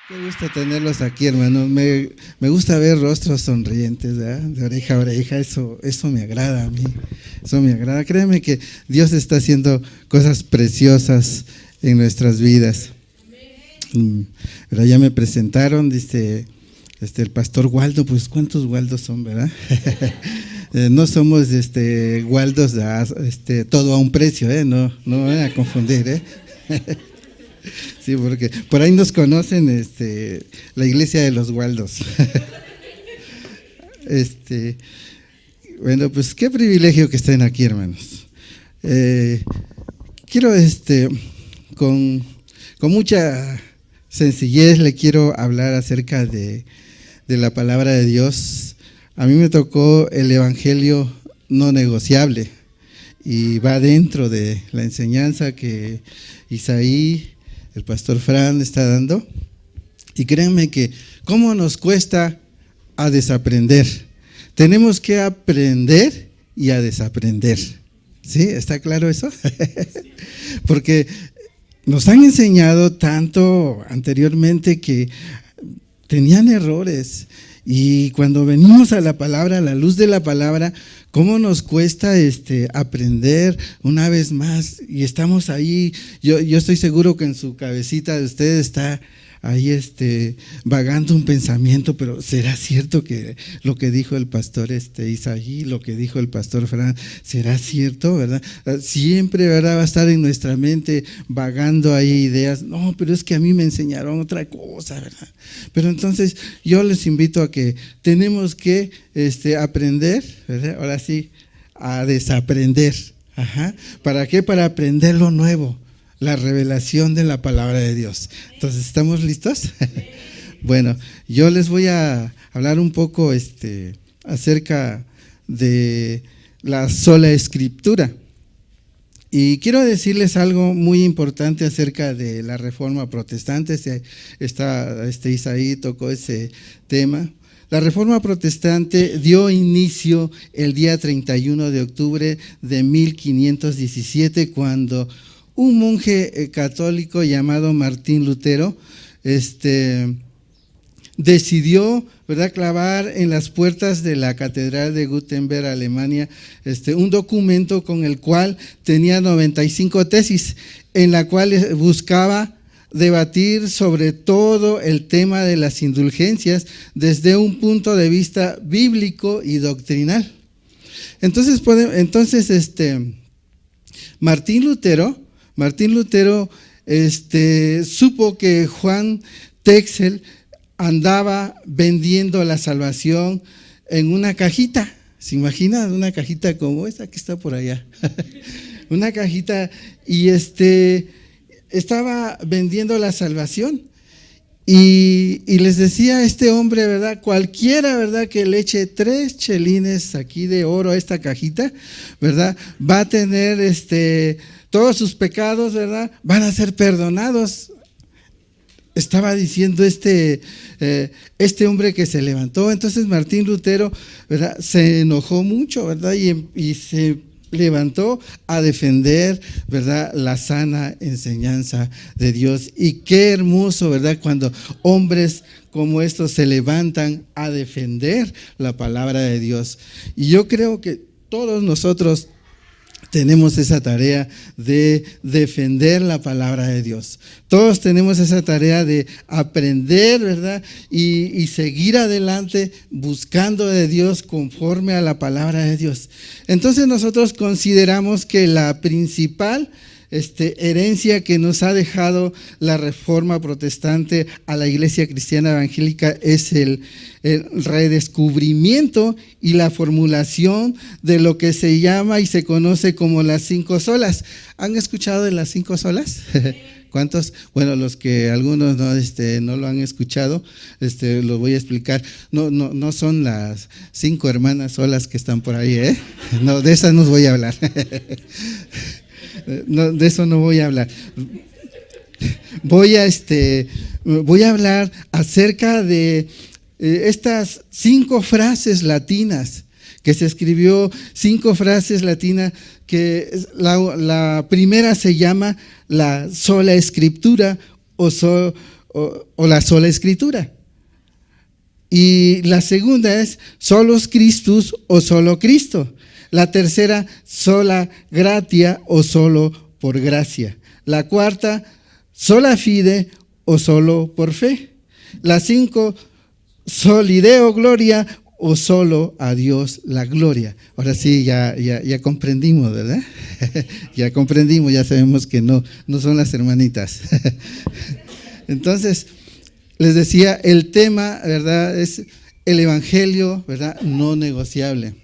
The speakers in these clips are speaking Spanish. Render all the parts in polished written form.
Qué gusto tenerlos aquí, hermanos. Me gusta ver rostros sonrientes, ¿verdad? De oreja a oreja. Eso me agrada a mí. Eso me agrada. Créeme que Dios está haciendo cosas preciosas en nuestras vidas. Pero ya me presentaron, dice el pastor Waldo. Pues ¿cuántos Waldos son, verdad? No somos Waldos todo a un precio, no van a confundir, Sí, porque por ahí nos conocen la iglesia de los Waldos. Bueno, pues qué privilegio que estén aquí, hermanos. Quiero con mucha sencillez le quiero hablar acerca de la palabra de Dios. A mí me tocó el evangelio no negociable y va dentro de la enseñanza que Isaí, el pastor Fran, está dando. Y créanme que cómo nos cuesta a desaprender. Tenemos que aprender y a desaprender. ¿Sí? ¿Está claro eso? Porque nos han enseñado tanto anteriormente que tenían errores. Y cuando venimos a la palabra, a la luz de la palabra, ¿cómo nos cuesta aprender una vez más? Y estamos ahí, yo estoy seguro que en su cabecita de ustedes está ahí vagando un pensamiento, pero ¿será cierto que lo que dijo el pastor Isaí, lo que dijo el pastor Fran, será cierto, verdad? Siempre, verdad, va a estar en nuestra mente vagando ahí ideas. No, pero es que a mí me enseñaron otra cosa, verdad. Pero entonces yo les invito a que tenemos que aprender, ¿verdad? Ahora sí, a desaprender. Ajá. ¿Para qué? Para aprender lo nuevo. La revelación de la palabra de Dios. Entonces, ¿estamos listos? Bueno, yo les voy a hablar un poco acerca de la sola escritura. Y quiero decirles algo muy importante acerca de la Reforma Protestante. Isaí tocó ese tema. La Reforma Protestante dio inicio el día 31 de octubre de 1517, cuando un monje católico llamado Martín Lutero decidió, ¿verdad?, clavar en las puertas de la Catedral de Gutenberg, Alemania, un documento con el cual tenía 95 tesis, en la cual buscaba debatir sobre todo el tema de las indulgencias desde un punto de vista bíblico y doctrinal. Entonces Martín Lutero supo que Juan Texel andaba vendiendo la salvación en una cajita. ¿Se imaginan? Una cajita como esta que está por allá. Una cajita, y estaba vendiendo la salvación. Y les decía a este hombre, ¿verdad? Cualquiera, ¿verdad?, que le eche 3 chelines aquí de oro a esta cajita, ¿verdad?, va a tener todos sus pecados, ¿verdad?, van a ser perdonados. Estaba diciendo este hombre que se levantó. Entonces Martín Lutero, ¿verdad?, se enojó mucho, ¿verdad?, y se levantó a defender, ¿verdad?, la sana enseñanza de Dios. Y qué hermoso, ¿verdad?, cuando hombres como estos se levantan a defender la palabra de Dios. Y yo creo que todos nosotros tenemos esa tarea de defender la palabra de Dios. Todos tenemos esa tarea de aprender, ¿verdad?, y seguir adelante buscando de Dios conforme a la palabra de Dios. Entonces nosotros consideramos que la principal herencia que nos ha dejado la Reforma Protestante a la Iglesia Cristiana Evangélica es el redescubrimiento y la formulación de lo que se llama y se conoce como las 5 solas. ¿Han escuchado de las 5 solas? ¿Cuántos? Bueno, los que algunos no lo han escuchado, lo voy a explicar. No son las 5 hermanas solas que están por ahí, No, de esas no voy a hablar. No, de eso no voy a hablar. Voy a hablar acerca de estas 5 frases latinas que se escribió, 5 frases latinas, que la primera se llama la sola escritura o o la sola escritura. Y la segunda es solos Christus o solo Cristo. La tercera, sola gratia o solo por gracia. La cuarta, sola fide o solo por fe. La 5, soli Deo gloria o solo a Dios la gloria. Ahora sí, ya comprendimos, ¿verdad? Ya comprendimos, ya sabemos que no son las hermanitas. Entonces, les decía, el tema, ¿verdad?, es el evangelio, ¿verdad?, no negociable.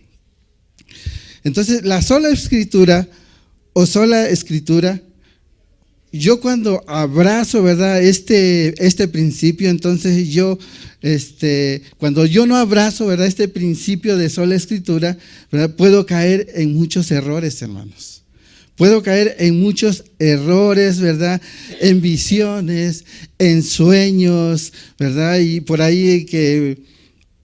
Entonces, la sola escritura o sola escritura, yo cuando abrazo, ¿verdad?, este principio, entonces cuando yo no abrazo, ¿verdad?, este principio de sola escritura, ¿verdad?, puedo caer en muchos errores, hermanos. Puedo caer en muchos errores, ¿verdad?, en visiones, en sueños, ¿verdad? Y por ahí que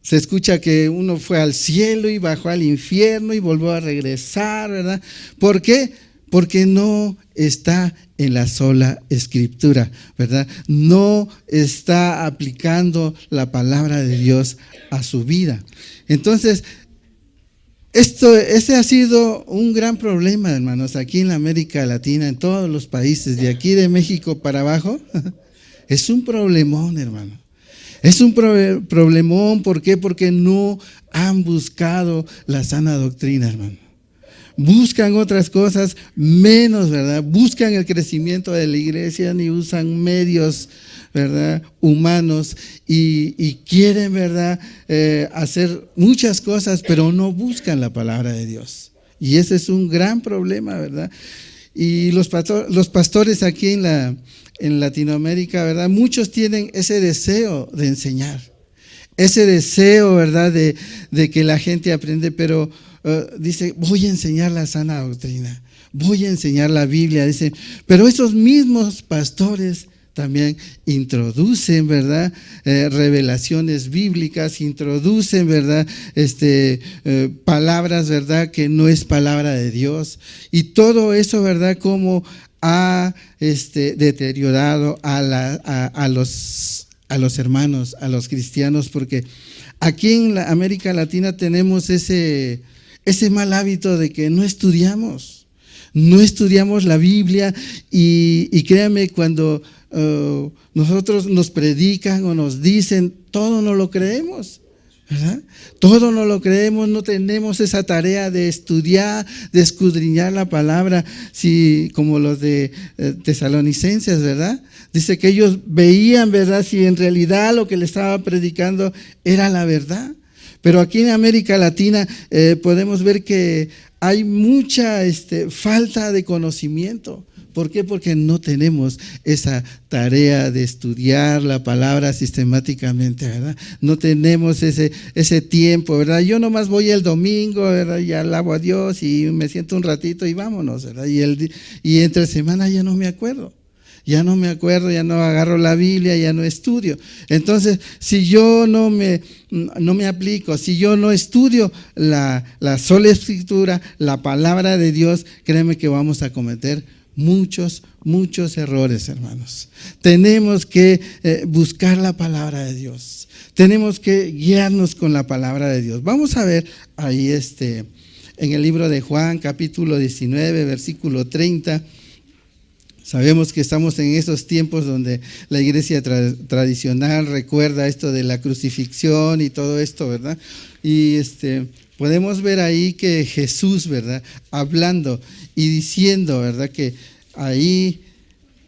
se escucha que uno fue al cielo y bajó al infierno y volvió a regresar, ¿verdad? ¿Por qué? Porque no está en la sola escritura, ¿verdad? No está aplicando la palabra de Dios a su vida. Entonces, ese ha sido un gran problema, hermanos, aquí en la América Latina, en todos los países, de aquí de México para abajo. Es un problemón, hermano. Es un problemón, ¿por qué? Porque no han buscado la sana doctrina, hermano. Buscan otras cosas menos, ¿verdad? Buscan el crecimiento de la iglesia, ni usan medios, ¿verdad?, humanos y quieren, ¿verdad?, hacer muchas cosas, pero no buscan la palabra de Dios. Y ese es un gran problema, ¿verdad? Y los pastores aquí en Latinoamérica, ¿verdad?, muchos tienen ese deseo de enseñar, ese deseo, ¿verdad?, de que la gente aprende, pero dice, voy a enseñar la sana doctrina, voy a enseñar la Biblia, dice, pero esos mismos pastores también introducen, ¿verdad?, revelaciones bíblicas, introducen, ¿verdad?, palabras, ¿verdad?, que no es palabra de Dios. Y todo eso, ¿verdad?, como ha deteriorado a los hermanos, a los cristianos, porque aquí en la América Latina tenemos ese mal hábito de que no estudiamos la Biblia y créanme, cuando nosotros nos predican o nos dicen, todo no lo creemos, ¿verdad? Todo no lo creemos, no tenemos esa tarea de estudiar, de escudriñar la palabra, como los de Tesalonicenses, ¿verdad? Dice que ellos veían, ¿verdad?, si en realidad lo que le estaba predicando era la verdad. Pero aquí en América Latina podemos ver que hay mucha falta de conocimiento. ¿Por qué? Porque no tenemos esa tarea de estudiar la palabra sistemáticamente, ¿verdad? No tenemos ese tiempo, ¿verdad? Yo nomás voy el domingo, ¿verdad?, y alabo a Dios y me siento un ratito y vámonos, ¿verdad? Y entre semana ya no me acuerdo. Ya no agarro la Biblia, ya no estudio. Entonces, si yo no me aplico, si yo no estudio la sola escritura, la palabra de Dios, créeme que vamos a cometer muchos errores, hermanos. Tenemos que buscar la palabra de Dios. Tenemos que guiarnos con la palabra de Dios. Vamos a ver ahí en el libro de Juan, capítulo 19, versículo 30. Sabemos que estamos en esos tiempos donde la iglesia tradicional recuerda esto de la crucifixión y todo esto, ¿verdad? Y podemos ver ahí que Jesús, ¿verdad?, hablando y diciendo, ¿verdad?, que ahí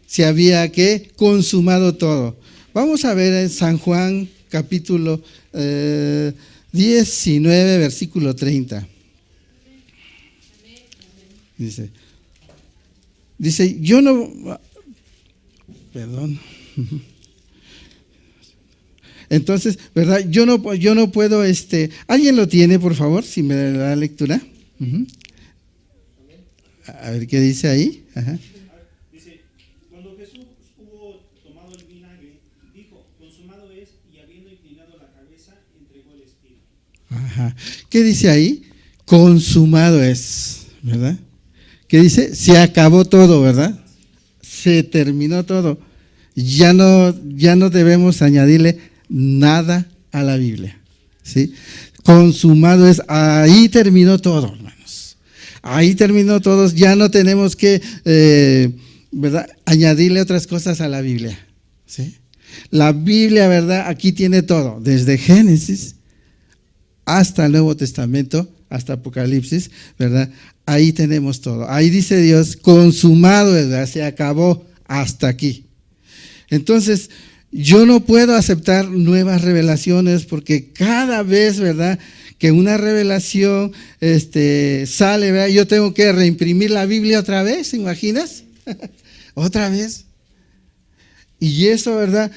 se había consumado todo. Vamos a ver en San Juan capítulo 19, versículo 30. Dice, yo no, perdón. Entonces, ¿verdad? Yo no puedo, ¿alguien lo tiene, por favor, si me da lectura? Uh-huh. A ver qué dice ahí. Ajá. Dice, cuando Jesús hubo tomado el vinagre, dijo, consumado es, y habiendo inclinado la cabeza, entregó el espíritu. Ajá. ¿Qué dice ahí? Consumado es, ¿verdad? ¿Qué dice? Se acabó todo, ¿verdad? Se terminó todo. ya no debemos añadirle nada a la Biblia, ¿sí? Consumado es, ahí terminó todo, hermanos. Ahí terminó todo, ya no tenemos que ¿verdad? Añadirle otras cosas a la Biblia, ¿sí? La Biblia, ¿verdad? Aquí tiene todo, desde Génesis hasta el Nuevo Testamento, hasta Apocalipsis, ¿verdad? Ahí tenemos todo. Ahí dice Dios, consumado, ¿verdad? Se acabó hasta aquí. Entonces, yo no puedo aceptar nuevas revelaciones porque cada vez, ¿verdad?, que una revelación sale, ¿verdad?, yo tengo que reimprimir la Biblia otra vez, ¿te imaginas? Otra vez. Y eso, ¿verdad?,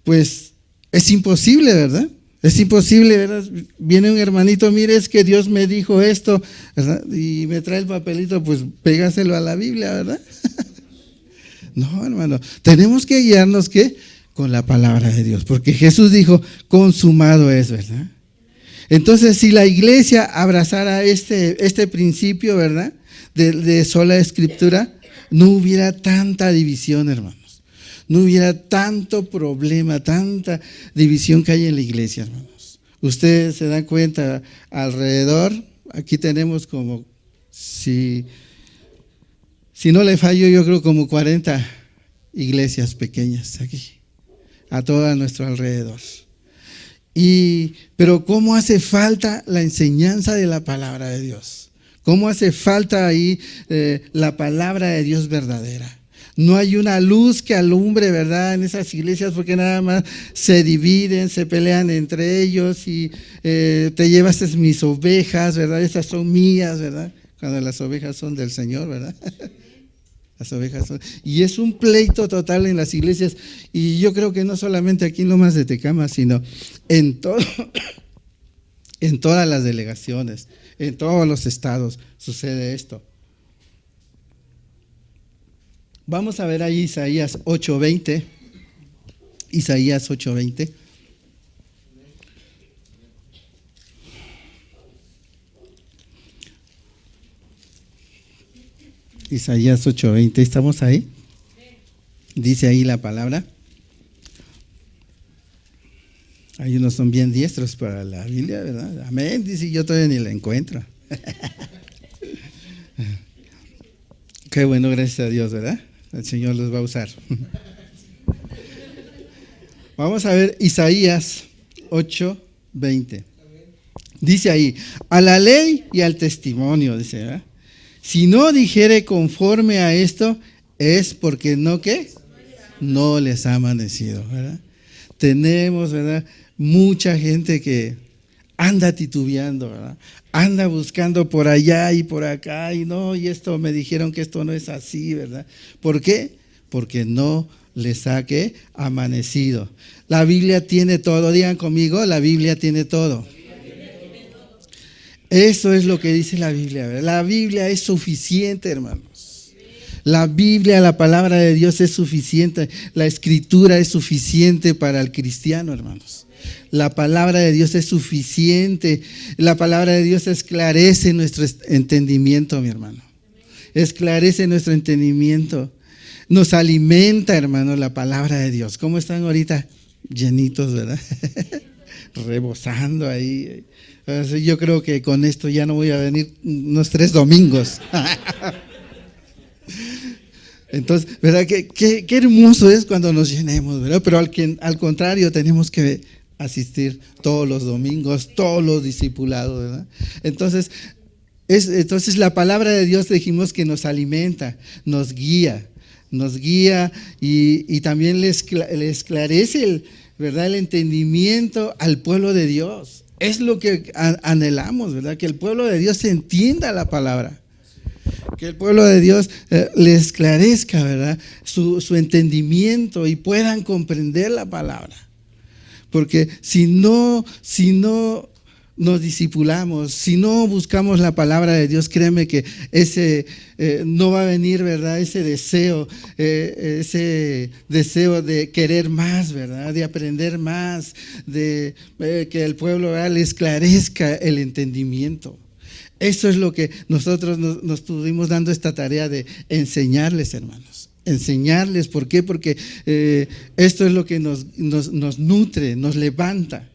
pues es imposible, ¿verdad? Es imposible, ¿verdad? Viene un hermanito, mire, es que Dios me dijo esto, ¿verdad? Y me trae el papelito, pues pégaselo a la Biblia, ¿verdad? No, hermano, tenemos que guiarnos, ¿qué? Con la palabra de Dios, porque Jesús dijo, consumado es, ¿verdad? Entonces, si la iglesia abrazara este principio, ¿verdad?, de sola escritura, no hubiera tanta división, hermanos. No hubiera tanto problema, tanta división que hay en la iglesia, hermanos. Ustedes se dan cuenta, alrededor, aquí tenemos como, si no le fallo, yo creo como 40 iglesias pequeñas aquí, a todo a nuestro alrededor. Pero ¿cómo hace falta la enseñanza de la palabra de Dios? ¿Cómo hace falta ahí la palabra de Dios verdadera? No hay una luz que alumbre, ¿verdad?, en esas iglesias, porque nada más se dividen, se pelean entre ellos y te llevas mis ovejas, ¿verdad? Estas son mías, ¿verdad? Cuando las ovejas son del Señor, ¿verdad? Las ovejas son. Y es un pleito total en las iglesias. Y yo creo que no solamente aquí en Lomas de Tecama, sino en todas las delegaciones, en todos los estados sucede esto. Vamos a ver ahí Isaías 8:20. Isaías 8:20. Isaías 8:20, ¿estamos ahí? Dice ahí la palabra. Hay unos son bien diestros para la Biblia, ¿verdad? Amén, dice, yo todavía ni la encuentro. Qué bueno, gracias a Dios, ¿verdad? El Señor los va a usar. Vamos a ver Isaías 8:20. Dice ahí, a la ley y al testimonio, dice, ¿verdad? Si no dijere conforme a esto, es porque no, ¿qué? No les ha amanecido, ¿verdad? Tenemos, ¿verdad?, mucha gente que anda titubeando, ¿verdad? Anda buscando por allá y por acá y no, y esto me dijeron que esto no es así, ¿verdad? ¿Por qué? Porque no les ha, ¿qué?, amanecido. La Biblia tiene todo, digan conmigo, la Biblia tiene todo. Eso es lo que dice la Biblia, ¿verdad? La Biblia es suficiente, hermanos. La Biblia, la palabra de Dios es suficiente. La Escritura es suficiente para el cristiano, hermanos. La palabra de Dios es suficiente. La palabra de Dios esclarece nuestro entendimiento, mi hermano. Esclarece nuestro entendimiento. Nos alimenta, hermano, la palabra de Dios. ¿Cómo están ahorita? Llenitos, ¿verdad? Rebosando ahí. Yo creo que con esto ya no voy a venir unos 3 domingos. Entonces, ¿verdad? Qué hermoso es cuando nos llenemos, ¿verdad? Pero al contrario, tenemos que asistir todos los domingos, todos los discipulados, ¿verdad? Entonces la palabra de Dios, dijimos que nos alimenta, nos guía y también le esclarece ¿verdad?, el entendimiento al pueblo de Dios. Es lo que anhelamos, ¿verdad? Que el pueblo de Dios entienda la palabra. Que el pueblo de Dios le esclarezca, ¿verdad?, su entendimiento y puedan comprender la palabra. Porque si no nos discipulamos, si no buscamos la palabra de Dios, créeme que ese no va a venir, ¿verdad?, ese deseo de querer más, ¿verdad?, de aprender más, de que el pueblo, ¿verdad?, le esclarezca el entendimiento. Eso es lo que nosotros nos estuvimos dando esta tarea de enseñarles, hermanos. enseñarles. ¿Por qué? Porque esto es lo que nos nutre, nos levanta.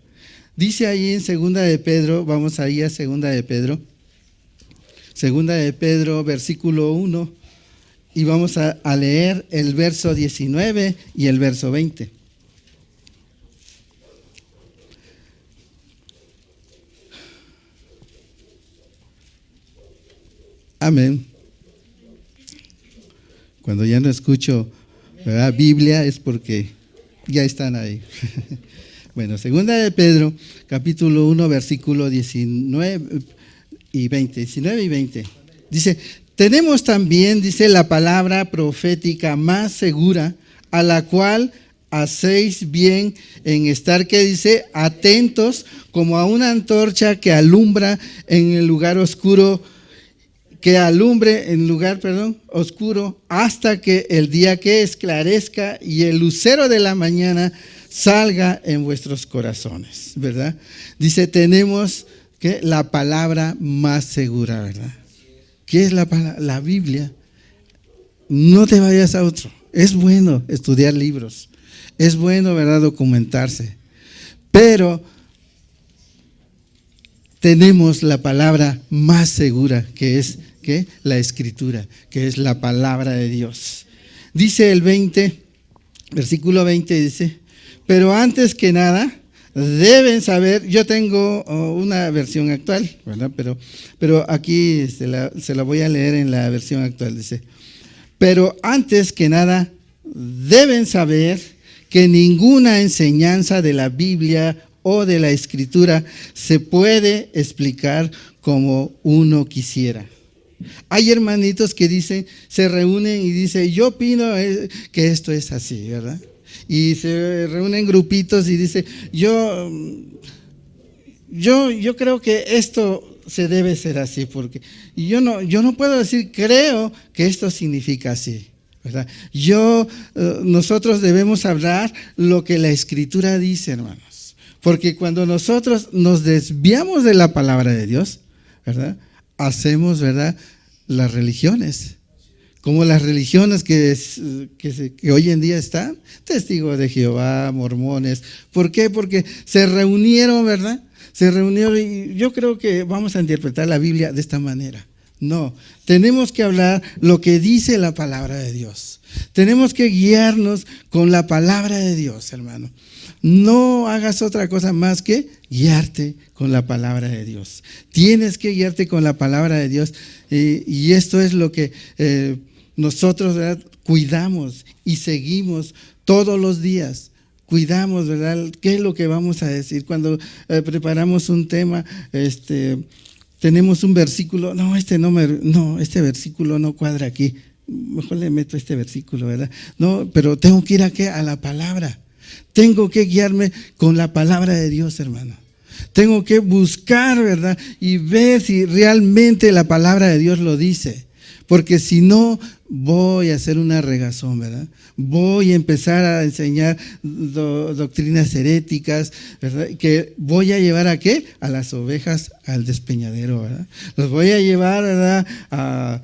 Dice ahí en Segunda de Pedro, vamos ahí a Segunda de Pedro, versículo 1, y vamos a leer el verso 19 y el verso 20. Amén. Cuando ya no escucho, ¿verdad?, Biblia, es porque ya están ahí. Bueno, Segunda de Pedro, capítulo 1, versículo 19 y 20. Dice, tenemos también, dice, la palabra profética más segura, a la cual hacéis bien en estar, que dice, atentos como a una antorcha que alumbra en el lugar oscuro, oscuro, hasta que el día que esclarezca y el lucero de la mañana salga en vuestros corazones, ¿verdad? Dice, tenemos que la palabra más segura, ¿verdad? ¿Qué es la palabra? La Biblia. No te vayas a otro. Es bueno estudiar libros, es bueno, ¿verdad?, documentarse, pero tenemos la palabra más segura, que es ¿qué? La Escritura, que es la palabra de Dios. Dice el 20, versículo 20, dice, pero antes que nada deben saber, yo tengo una versión actual, ¿verdad? Pero aquí se la voy a leer en la versión actual, dice, pero antes que nada deben saber que ninguna enseñanza de la Biblia o de la Escritura se puede explicar como uno quisiera. Hay hermanitos que dicen, se reúnen y dicen, yo opino que esto es así, ¿verdad? Y se reúnen grupitos y dicen, yo creo que esto se debe ser así, porque yo no puedo decir, creo que esto significa así, ¿verdad? Nosotros debemos hablar lo que la Escritura dice, hermanos, porque cuando nosotros nos desviamos de la palabra de Dios, ¿verdad?, hacemos, ¿verdad?, las religiones, como las religiones que hoy en día están, testigos de Jehová, mormones. ¿Por qué? Porque se reunieron, ¿verdad? Se reunieron y yo creo que vamos a interpretar la Biblia de esta manera. No, tenemos que hablar lo que dice la palabra de Dios. Tenemos que guiarnos con la palabra de Dios, hermano. No hagas otra cosa más que guiarte con la palabra de Dios. Tienes que guiarte con la palabra de Dios y esto es lo que nosotros, ¿verdad?, cuidamos y seguimos todos los días. Cuidamos, ¿verdad?, qué es lo que vamos a decir. Cuando preparamos un tema, tenemos un versículo, este versículo no cuadra aquí, mejor le meto este versículo, ¿verdad? No, pero tengo que ir a la palabra. Tengo que guiarme con la palabra de Dios, hermano. Tengo que buscar, ¿verdad?, y ver si realmente la palabra de Dios lo dice. Porque si no, voy a hacer una regazón, ¿verdad? Voy a empezar a enseñar doctrinas heréticas, ¿verdad?, que voy a llevar ¿a qué? A las ovejas al despeñadero, ¿verdad? Los voy a llevar, ¿verdad?, a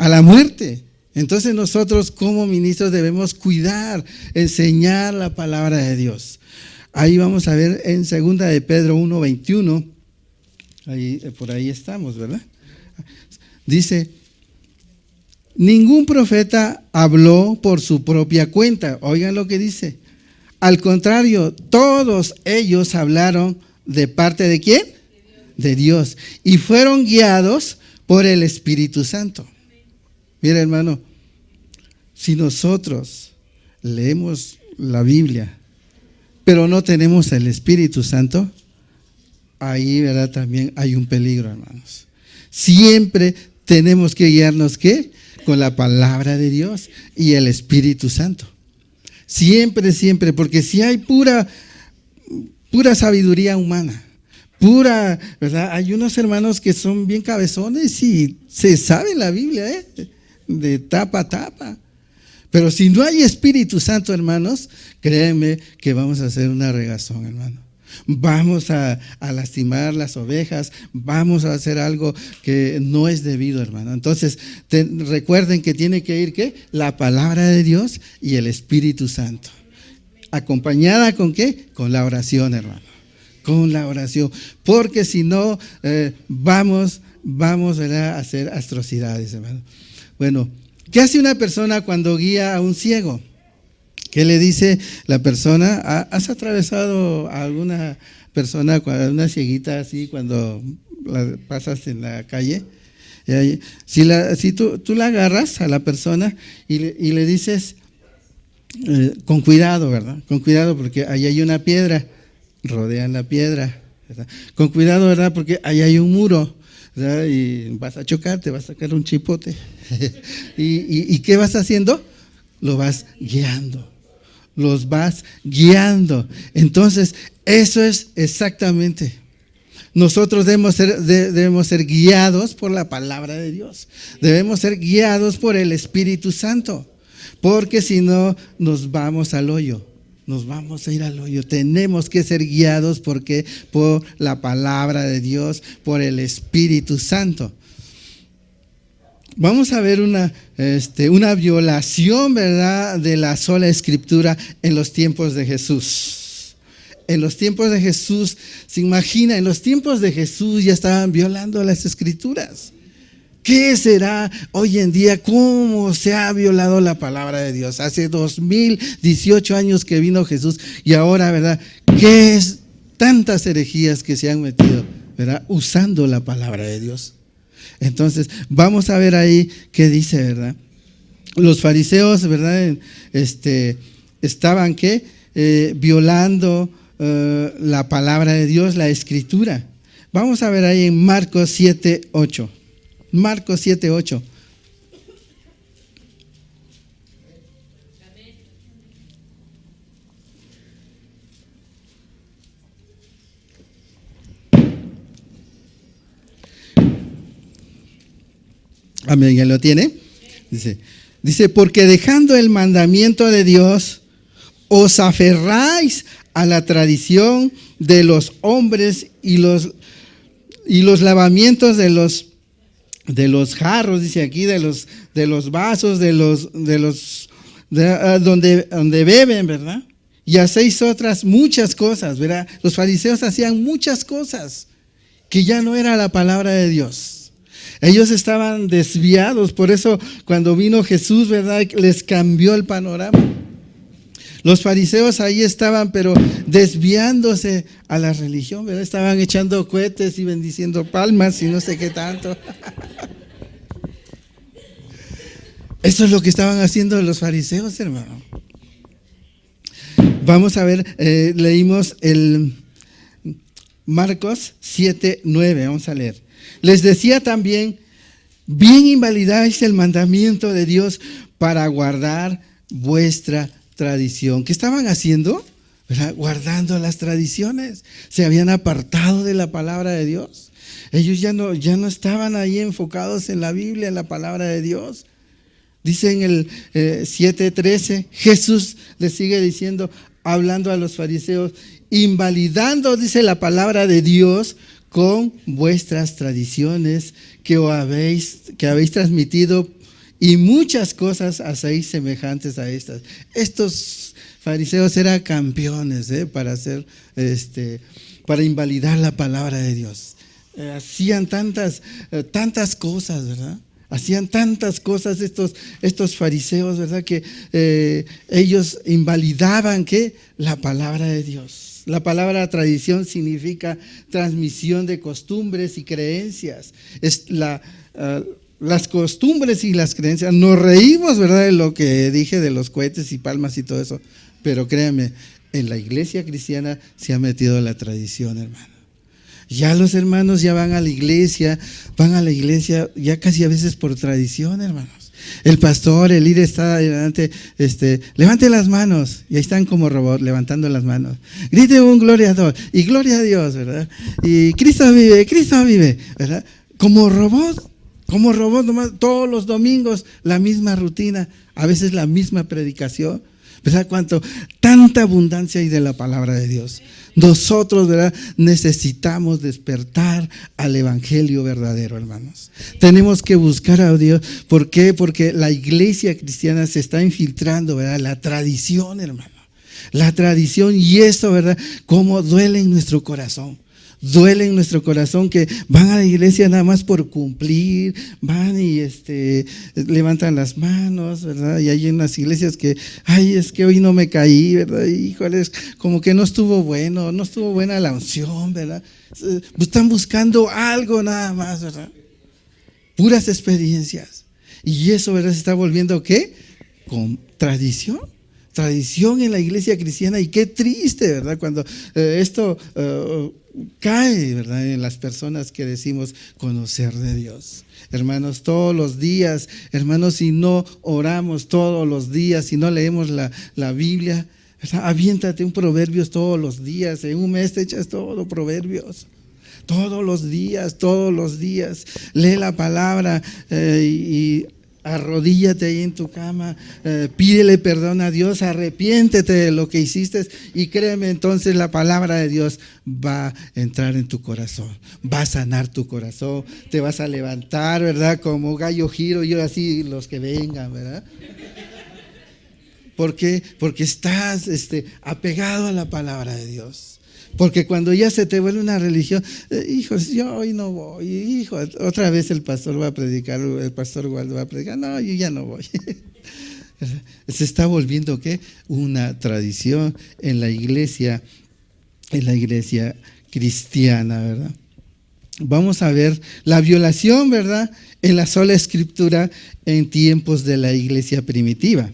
la muerte. Entonces nosotros como ministros debemos cuidar, enseñar la palabra de Dios. Ahí vamos a ver en Segunda de Pedro 1:21, por ahí estamos, ¿verdad? Dice, ningún profeta habló por su propia cuenta. Oigan lo que dice. Al contrario, todos ellos hablaron de parte de ¿quién? De Dios. Y fueron guiados por el Espíritu Santo. Mira, hermano, si nosotros leemos la Biblia, pero no tenemos el Espíritu Santo, ahí, ¿verdad?, también hay un peligro, hermanos. Siempre tenemos que guiarnos, ¿qué? Con la palabra de Dios y el Espíritu Santo. Siempre, siempre, porque si hay pura sabiduría humana, ¿verdad? Hay unos hermanos que son bien cabezones y se sabe la Biblia, de tapa a tapa. Pero si no hay Espíritu Santo, hermanos, créeme que vamos a hacer una regazón, hermano. Vamos a lastimar las ovejas, vamos a hacer algo que no es debido, hermano. Entonces, recuerden que tiene que ir, ¿qué? La palabra de Dios y el Espíritu Santo. ¿Acompañada con qué? Con la oración, hermano. Con la oración. Porque si no, vamos, ¿verdad?, a hacer atrocidades, hermano. Bueno, ¿qué hace una persona cuando guía a un ciego? ¿Qué le dice la persona? ¿Has atravesado a alguna persona, una cieguita así, cuando la pasas en la calle? Si tú la agarras a la persona y le dices, con cuidado, ¿verdad? Con cuidado, porque ahí hay una piedra, rodean la piedra, ¿verdad? Con cuidado, ¿verdad? Porque ahí hay un muro, ¿verdad? Y vas a chocar, te vas a sacar un chipote. ¿Y qué vas haciendo? Lo vas guiando. Los vas guiando. Entonces, eso es exactamente. Nosotros debemos ser guiados por la palabra de Dios. Debemos ser guiados por el Espíritu Santo. Porque si no, nos vamos al hoyo. Nos vamos a ir al hoyo. Tenemos que ser guiados por la palabra de Dios, por el Espíritu Santo. Vamos a ver una violación, ¿verdad?, de la sola Escritura en los tiempos de Jesús. En los tiempos de Jesús, se imagina, en los tiempos de Jesús ya estaban violando las Escrituras. ¿Qué será hoy en día? ¿Cómo se ha violado la palabra de Dios? Hace 2018 años que vino Jesús y ahora, ¿verdad?, ¿qué es tantas herejías que se han metido, ¿verdad?, usando la palabra de Dios? Entonces, vamos a ver ahí qué dice, ¿verdad? Los fariseos, ¿verdad?, estaban, ¿qué? Violando la palabra de Dios, la Escritura. Vamos a ver ahí en Marcos 7:8. Marcos 7:8. Amén, ¿ya lo tiene? Dice, porque dejando el mandamiento de Dios, os aferráis a la tradición de los hombres y los lavamientos de los jarros, dice aquí, de los vasos, donde beben, ¿verdad? Y hacéis otras muchas cosas, ¿verdad? Los fariseos hacían muchas cosas que ya no era la palabra de Dios. Ellos estaban desviados, por eso cuando vino Jesús, ¿verdad?, les cambió el panorama. Los fariseos ahí estaban, pero desviándose a la religión, ¿verdad? Estaban echando cohetes y bendiciendo palmas y no sé qué tanto. Eso es lo que estaban haciendo los fariseos, hermano. Vamos a ver, leímos el Marcos 7:9, vamos a leer. Les decía también, bien invalidáis el mandamiento de Dios para guardar vuestra tradición. ¿Qué estaban haciendo? ¿Verdad? Guardando las tradiciones. Se habían apartado de la palabra de Dios. Ellos ya no estaban ahí enfocados en la Biblia, en la palabra de Dios. Dice en el 7:13, Jesús les sigue diciendo, hablando a los fariseos, invalidando, dice, la palabra de Dios con vuestras tradiciones que habéis transmitido, y muchas cosas hacéis semejantes a estas. Estos fariseos eran campeones para invalidar la palabra de Dios. Hacían tantas cosas, ¿verdad? Hacían tantas cosas estos fariseos, ¿verdad? Que ellos invalidaban, ¿qué? La palabra de Dios. La palabra tradición significa transmisión de costumbres y creencias. Las costumbres y las creencias. Nos reímos, ¿verdad?, de lo que dije de los cohetes y palmas y todo eso. Pero créanme, en la iglesia cristiana se ha metido la tradición, hermano. Ya los hermanos ya van a la iglesia ya casi a veces por tradición, hermanos. El pastor, el líder está adelante, levante las manos, y ahí están como robots levantando las manos. Grite un gloria a Dios, y gloria a Dios, ¿verdad? Y Cristo vive, ¿verdad? Como robot nomás, todos los domingos la misma rutina, a veces la misma predicación, ¿Verdad? Tanta abundancia hay de la palabra de Dios. Nosotros, ¿verdad?, necesitamos despertar al evangelio verdadero, hermanos. Tenemos que buscar a Dios. ¿Por qué? Porque la iglesia cristiana se está infiltrando, ¿verdad?, la tradición, hermano. La tradición, y eso, ¿verdad?, cómo duele en nuestro corazón. Duele en nuestro corazón que van a la iglesia nada más por cumplir, van y levantan las manos, ¿verdad? Y hay unas iglesias que, ay, es que hoy no me caí, ¿verdad? Híjoles, como que no estuvo buena la unción, ¿verdad? Están buscando algo nada más, ¿verdad? Puras experiencias. Y eso, ¿verdad?, se está volviendo, ¿qué? Con tradición en la iglesia cristiana, y qué triste, ¿verdad?, cuando esto cae, ¿verdad?, en las personas que decimos conocer de Dios. Hermanos, todos los días, hermanos, si no oramos todos los días, si no leemos la Biblia, ¿verdad?, aviéntate un Proverbios todos los días, en un mes te echas todo Proverbios. Todos los días, lee la palabra y arrodíllate ahí en tu cama, pídele perdón a Dios, arrepiéntete de lo que hiciste, y créeme, entonces la palabra de Dios va a entrar en tu corazón, va a sanar tu corazón, te vas a levantar, ¿verdad?, como gallo giro, yo así, los que vengan, ¿verdad? ¿Por qué? Porque estás apegado a la palabra de Dios. Porque cuando ya se te vuelve una religión, hijos, yo hoy no voy, hijo, otra vez el pastor va a predicar, el pastor Waldo va a predicar, no, yo ya no voy. Se está volviendo, ¿qué?, una tradición en la iglesia cristiana, ¿verdad? Vamos a ver la violación, ¿verdad?, en la sola escritura en tiempos de la iglesia primitiva.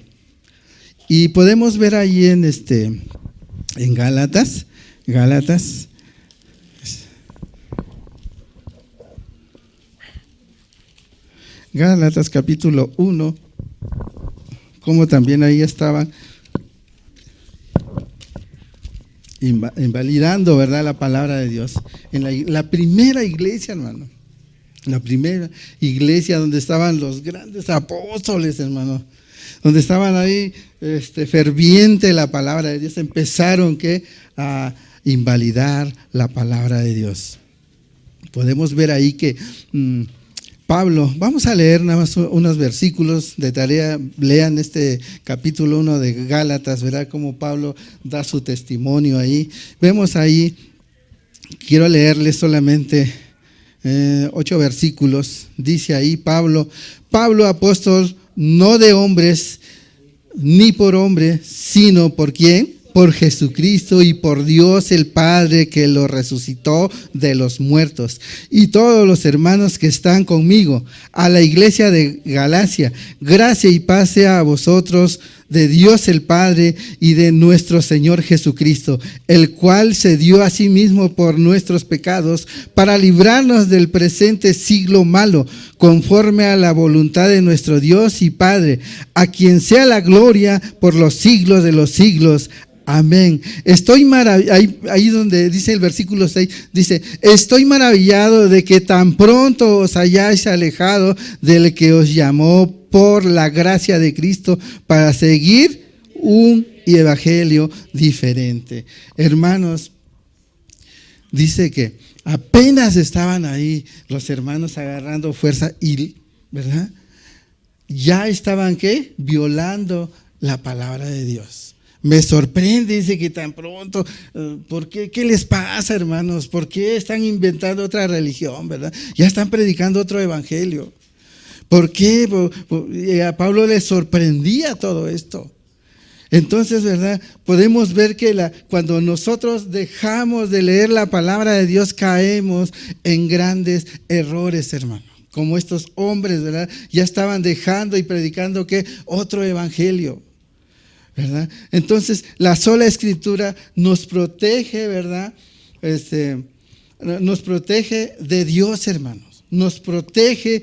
Y podemos ver ahí en Gálatas capítulo 1, como también ahí estaban invalidando, ¿verdad?, la palabra de Dios. En la primera iglesia, hermano, la primera iglesia donde estaban los grandes apóstoles, hermano, donde estaban ahí ferviente la palabra de Dios, empezaron a invalidar la palabra de Dios. Podemos ver ahí que Pablo, vamos a leer nada más unos versículos de tarea, lean capítulo 1 de Gálatas, verá cómo Pablo da su testimonio ahí. Vemos ahí, quiero leerles solamente 8 versículos, dice ahí Pablo, apóstol, no de hombres, ni por hombre, sino por ¿quién? Por Jesucristo y por Dios el Padre, que lo resucitó de los muertos, y todos los hermanos que están conmigo, a la iglesia de Galacia, gracia y paz sea a vosotros de Dios el Padre y de nuestro Señor Jesucristo, el cual se dio a sí mismo por nuestros pecados para librarnos del presente siglo malo, conforme a la voluntad de nuestro Dios y Padre, a quien sea la gloria por los siglos de los siglos. Amén. Estoy maravillado, ahí donde dice el versículo 6, dice, estoy maravillado de que tan pronto os hayáis alejado del que os llamó por la gracia de Cristo para seguir un evangelio diferente. Hermanos, dice que apenas estaban ahí los hermanos agarrando fuerza y, ¿verdad?, ya estaban, ¿qué?, violando la palabra de Dios. Me sorprende, dice, que tan pronto, ¿por qué? ¿Qué les pasa, hermanos? ¿Por qué están inventando otra religión, verdad? Ya están predicando otro evangelio. ¿Por qué? A Pablo le sorprendía todo esto. Entonces, ¿verdad?, podemos ver que cuando nosotros dejamos de leer la palabra de Dios, caemos en grandes errores, hermano. Como estos hombres, ¿verdad?, ya estaban dejando y predicando, ¿qué?, otro evangelio, ¿verdad? Entonces, la sola escritura nos protege, ¿verdad? Nos protege de Dios, hermanos. Nos protege,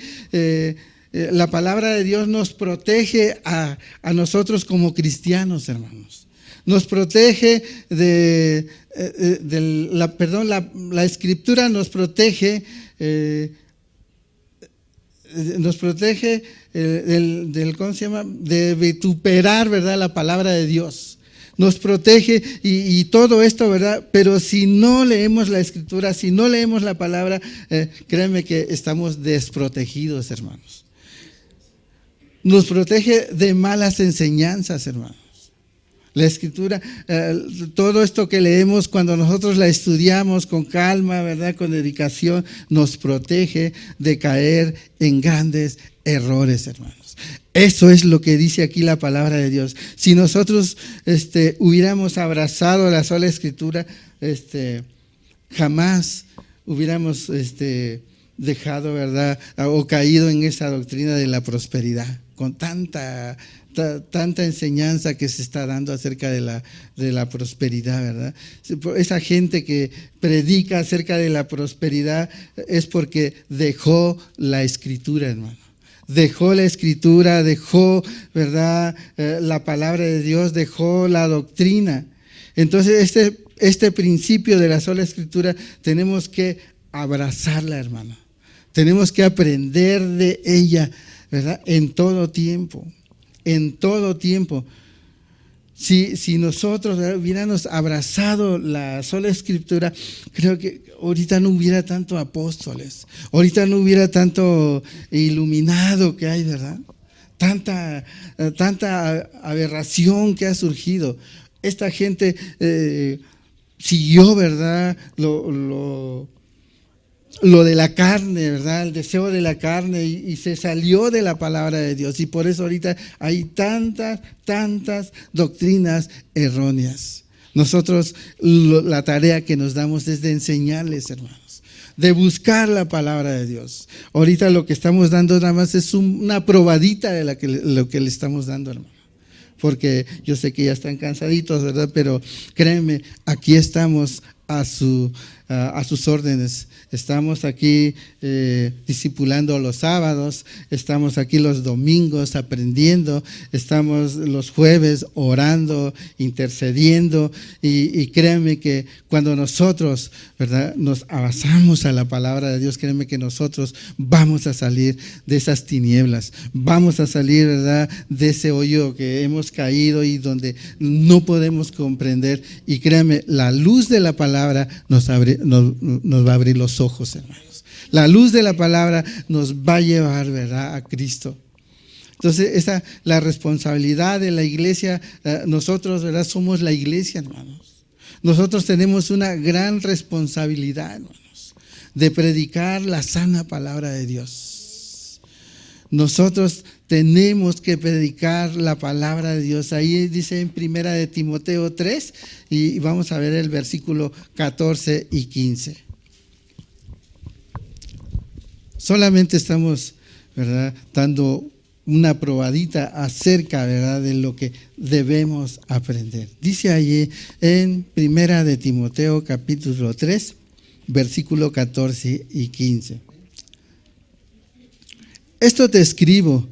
la palabra de Dios nos protege a nosotros como cristianos, hermanos. Nos protege la escritura nos protege ¿cómo se llama? De vituperar, ¿verdad? La palabra de Dios. Nos protege y todo esto, ¿verdad? Pero si no leemos la Escritura, si no leemos la palabra, créanme que estamos desprotegidos, hermanos. Nos protege de malas enseñanzas, hermanos. La Escritura, todo esto que leemos, cuando nosotros la estudiamos con calma, ¿verdad? Con dedicación, nos protege de caer en grandes errores, hermanos. Eso es lo que dice aquí la palabra de Dios. Si nosotros hubiéramos abrazado la sola Escritura, jamás hubiéramos dejado, ¿verdad? O caído en esa doctrina de la prosperidad, con tanta enseñanza que se está dando acerca de la prosperidad, ¿verdad? Esa gente que predica acerca de la prosperidad es porque dejó la Escritura, hermano. Dejó la Escritura, dejó, ¿verdad? La palabra de Dios, dejó la doctrina. Entonces, este principio de la sola Escritura tenemos que abrazarla, hermano. Tenemos que aprender de ella, ¿verdad? En todo tiempo. En todo tiempo. Si nosotros hubiéramos abrazado la sola Escritura, creo que ahorita no hubiera tanto apóstoles, ahorita no hubiera tanto iluminado que hay, ¿verdad? Tanta aberración que ha surgido. Esta gente siguió, ¿verdad? Lo de la carne, ¿verdad? El deseo de la carne y se salió de la palabra de Dios. Y por eso ahorita hay tantas doctrinas erróneas. Nosotros la tarea que nos damos es de enseñarles, hermanos, de buscar la palabra de Dios. Ahorita lo que estamos dando nada más es una probadita de lo que le estamos dando, hermano. Porque yo sé que ya están cansaditos, ¿verdad? Pero créanme, aquí estamos a sus órdenes. Estamos aquí discipulando los sábados, estamos aquí los domingos aprendiendo, estamos los jueves orando, intercediendo y créanme que cuando nosotros, ¿verdad?, nos abrazamos a la palabra de Dios, créanme que nosotros vamos a salir de esas tinieblas, vamos a salir, ¿verdad?, de ese hoyo que hemos caído y donde no podemos comprender. Y créanme, la luz de la palabra nos va a abrir los ojos, hermanos. La luz de la palabra nos va a llevar, ¿verdad?, a Cristo. Entonces, la responsabilidad de la iglesia, nosotros, ¿verdad?, somos la iglesia, hermanos. Nosotros tenemos una gran responsabilidad, hermanos, de predicar la sana palabra de Dios. Nosotros tenemos que predicar la palabra de Dios. Ahí dice en 1 de Timoteo 3 y vamos a ver el versículo 14 y 15. Solamente estamos, ¿verdad?, dando una probadita acerca, ¿verdad?, de lo que debemos aprender. Dice allí en 1 de Timoteo capítulo 3, versículo 14 y 15. Esto te escribo,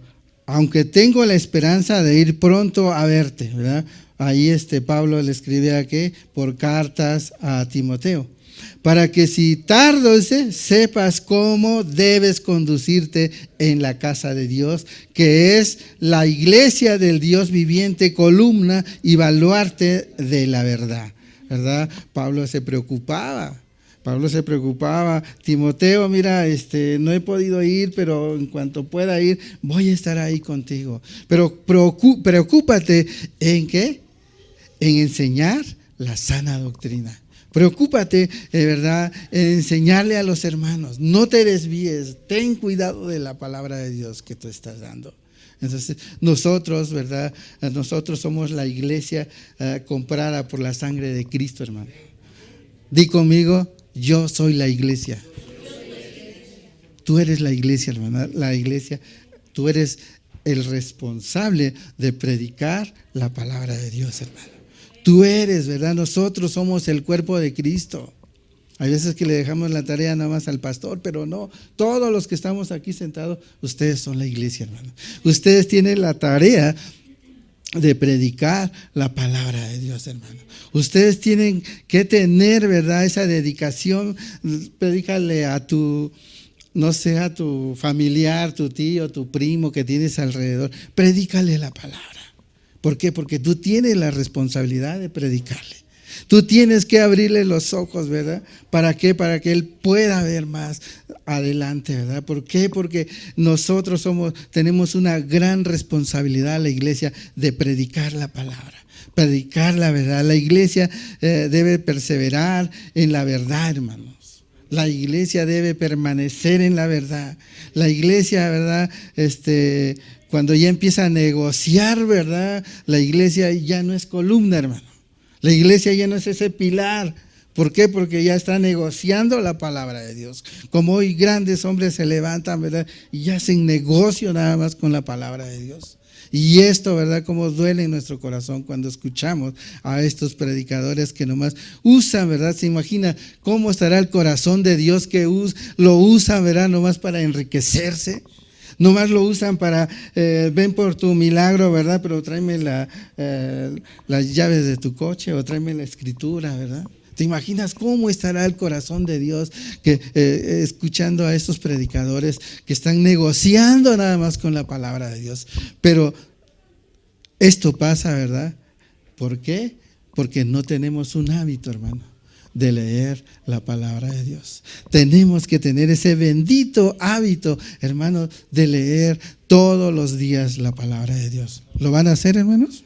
aunque tengo la esperanza de ir pronto a verte, ¿verdad? Ahí Pablo le escribe aquí por cartas a Timoteo, para que si tardo sepas cómo debes conducirte en la casa de Dios, que es la iglesia del Dios viviente, columna y baluarte de la verdad, ¿verdad? Pablo se preocupaba, Timoteo, mira, no he podido ir, pero en cuanto pueda ir, voy a estar ahí contigo. Pero preocúpate ¿en qué? En enseñar la sana doctrina. Preocúpate, ¿verdad?, en enseñarle a los hermanos. No te desvíes, ten cuidado de la palabra de Dios que tú estás dando. Entonces, nosotros, ¿verdad?, nosotros somos la iglesia comprada por la sangre de Cristo, hermano. Di conmigo, yo soy la iglesia. Tú eres la iglesia, hermana, la iglesia. Tú eres el responsable de predicar la palabra de Dios, hermano. Tú eres, ¿verdad? Nosotros somos el cuerpo de Cristo. Hay veces que le dejamos la tarea nada más al pastor, pero no. Todos los que estamos aquí sentados, ustedes son la iglesia, hermano. Ustedes tienen la tarea de predicar la palabra de Dios, hermano. Ustedes tienen que tener, ¿verdad?, esa dedicación. Predícale a tu no sea tu familiar, tu tío, tu primo que tienes alrededor, predícale la palabra. ¿Por qué? Porque tú tienes la responsabilidad de predicarle. Tú tienes que abrirle los ojos, ¿verdad? ¿Para qué? Para que él pueda ver más adelante, ¿verdad? ¿Por qué? Porque nosotros tenemos una gran responsabilidad, la iglesia, de predicar la palabra, predicar la verdad. La iglesia debe perseverar en la verdad, hermanos. La iglesia debe permanecer en la verdad. La iglesia, ¿verdad? Cuando ya empieza a negociar, ¿verdad? La iglesia ya no es columna, hermano. La iglesia ya no es ese pilar. ¿Por qué? Porque ya está negociando la palabra de Dios. Como hoy grandes hombres se levantan, ¿verdad? Y hacen negocio nada más con la palabra de Dios. Y esto, ¿verdad? Como duele en nuestro corazón cuando escuchamos a estos predicadores que nomás usan, ¿verdad? Se imagina cómo estará el corazón de Dios que lo usan, ¿verdad? Nomás para enriquecerse. Nomás lo usan para, ven por tu milagro, ¿verdad? Pero tráeme las llaves de tu coche o tráeme la escritura, ¿verdad? ¿Te imaginas cómo estará el corazón de Dios que escuchando a estos predicadores que están negociando nada más con la palabra de Dios? Pero esto pasa, ¿verdad? ¿Por qué? Porque no tenemos un hábito, hermano, de leer la palabra de Dios. Tenemos que tener ese bendito hábito, hermanos, de leer todos los días la palabra de Dios. ¿Lo van a hacer, hermanos?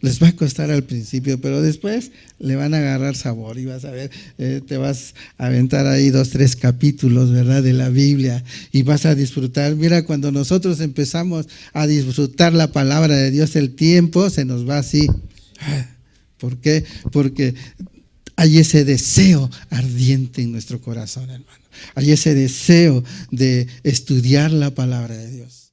Les va a costar al principio, pero después le van a agarrar sabor y vas a ver, te vas a aventar ahí 2, 3 capítulos, ¿verdad? De la Biblia y vas a disfrutar. Mira, cuando nosotros empezamos a disfrutar la palabra de Dios, el tiempo se nos va así. ¿Por qué? Porque hay ese deseo ardiente en nuestro corazón, hermano. Hay ese deseo de estudiar la palabra de Dios.